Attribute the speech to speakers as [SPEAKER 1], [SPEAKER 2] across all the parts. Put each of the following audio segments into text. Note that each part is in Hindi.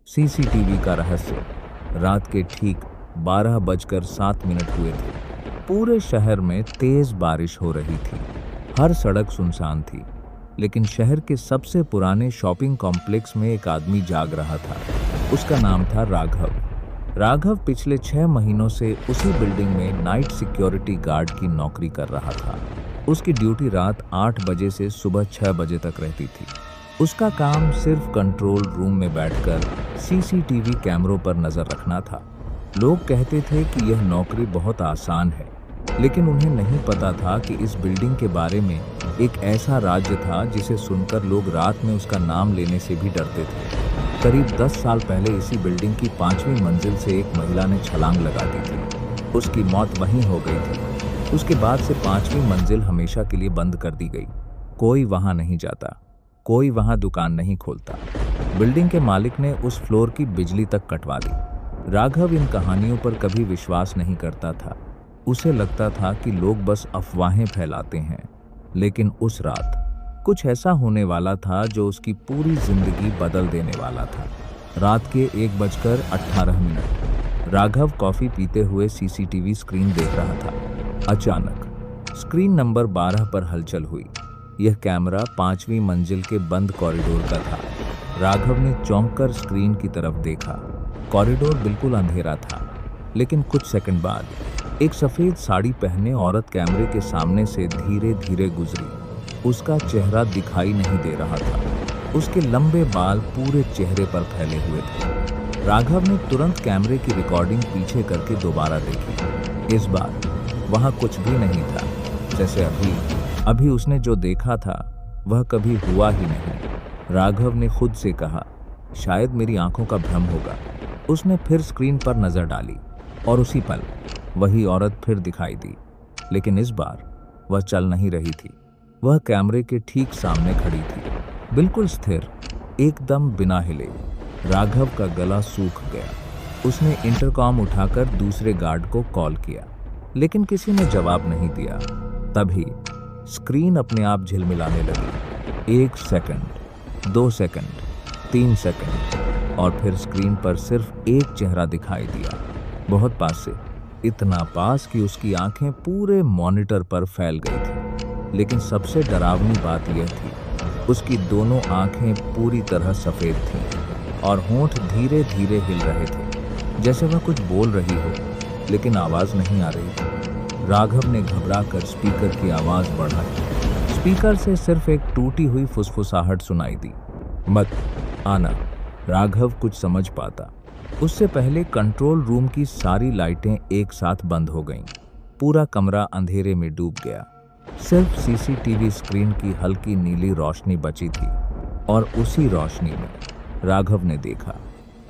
[SPEAKER 1] सीसीटीवी का रहस्य। रात के ठीक 12:07 हुए थे। पूरे शहर में तेज बारिश हो रही थी। हर सड़क सुनसान थी, लेकिन शहर के सबसे पुराने शॉपिंग कॉम्प्लेक्स में एक आदमी जाग रहा था। उसका नाम था राघव। राघव पिछले 6 महीनों से उसी बिल्डिंग में नाइट सिक्योरिटी गार्ड की नौकरी कर रहा था। उसकी ड्यूटी रात 8 बजे से सुबह 6 बजे तक रहती थी। उसका काम सिर्फ कंट्रोल रूम में बैठकर सीसीटीवी कैमरों पर नजर रखना था। लोग कहते थे कि यह नौकरी बहुत आसान है, लेकिन उन्हें नहीं पता था कि इस बिल्डिंग के बारे में एक ऐसा राज्य था जिसे सुनकर लोग रात में उसका नाम लेने से भी डरते थे। करीब 10 साल पहले इसी बिल्डिंग की 5वीं मंजिल से एक महिला ने छलांग लगा दी थी। उसकी मौत वहीं हो गई थी। उसके बाद से 5वीं मंजिल हमेशा के लिए बंद कर दी गई। कोई वहां नहीं जाता, कोई वहां दुकान नहीं खोलता। बिल्डिंग के मालिक ने उस फ्लोर की बिजली तक कटवा दी। राघव इन कहानियों पर कभी विश्वास नहीं करता था। उसे लगता था कि लोग बस अफवाहें फैलाते हैं। लेकिन उस रात कुछ ऐसा होने वाला था जो उसकी पूरी जिंदगी बदल देने वाला था। रात के 1:18 राघव कॉफी पीते हुए सीसीटीवी स्क्रीन देख रहा था। अचानक स्क्रीन नंबर 12 पर हलचल हुई। यह कैमरा 5वीं मंजिल के बंद कॉरिडोर का था। राघव ने चौंककर स्क्रीन की तरफ देखा। कॉरिडोर बिल्कुल अंधेरा था, लेकिन कुछ सेकंड बाद एक सफेद साड़ी पहने औरत कैमरे के सामने से धीरे धीरे गुजरी। उसका चेहरा दिखाई नहीं दे रहा था। उसके लंबे बाल पूरे चेहरे पर फैले हुए थे। राघव ने तुरंत कैमरे की रिकॉर्डिंग पीछे करके दोबारा देखी। इस बार वहां कुछ भी नहीं था। जैसे अभी उसने जो देखा था वह कभी हुआ ही नहीं। राघव ने खुद से कहा, शायद मेरी आंखों का भ्रम होगा। उसने फिर स्क्रीन पर नजर डाली और उसी पल वही औरत फिर दिखाई दी, लेकिन इस बार वह चल नहीं रही थी। वह कैमरे के ठीक सामने खड़ी थी, बिल्कुल स्थिर, एकदम बिना हिले। राघव का गला सूख गया। उसने इंटरकॉम उठाकर दूसरे गार्ड को कॉल किया, लेकिन किसी ने जवाब नहीं दिया। तभी स्क्रीन अपने आप झिलमिलाने लगी। 1 सेकंड, 2 सेकंड, 3 सेकंड, और फिर स्क्रीन पर सिर्फ एक चेहरा दिखाई दिया, बहुत पास से, इतना पास कि उसकी आंखें पूरे मॉनिटर पर फैल गई थी। लेकिन सबसे डरावनी बात यह थी, उसकी दोनों आंखें पूरी तरह सफेद थीं और होंठ धीरे धीरे हिल रहे थे, जैसे वह कुछ बोल रही हो, लेकिन आवाज नहीं आ रही थी। राघव ने घबराकर स्पीकर की आवाज बढ़ाई। स्पीकर से सिर्फ एक टूटी हुई फुसफुसाहट सुनाई दी, मत आना। राघव कुछ समझ पाता उससे पहले कंट्रोल रूम की सारी लाइटें एक साथ बंद हो गईं। पूरा कमरा अंधेरे में डूब गया। सिर्फ सीसीटीवी स्क्रीन की हल्की नीली रोशनी बची थी, और उसी रोशनी में राघव ने देखा,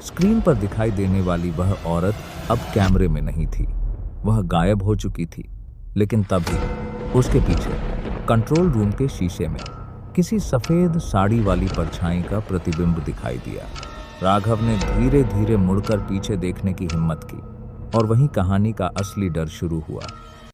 [SPEAKER 1] स्क्रीन पर दिखाई देने वाली वह औरत अब कैमरे में नहीं थी। वह गायब हो चुकी थी। लेकिन तभी उसके पीछे कंट्रोल रूम के शीशे में किसी सफेद साड़ी वाली परछाई का प्रतिबिंब दिखाई दिया। राघव ने धीरे धीरे मुड़कर पीछे देखने की हिम्मत की, और वहीं कहानी का असली डर शुरू हुआ।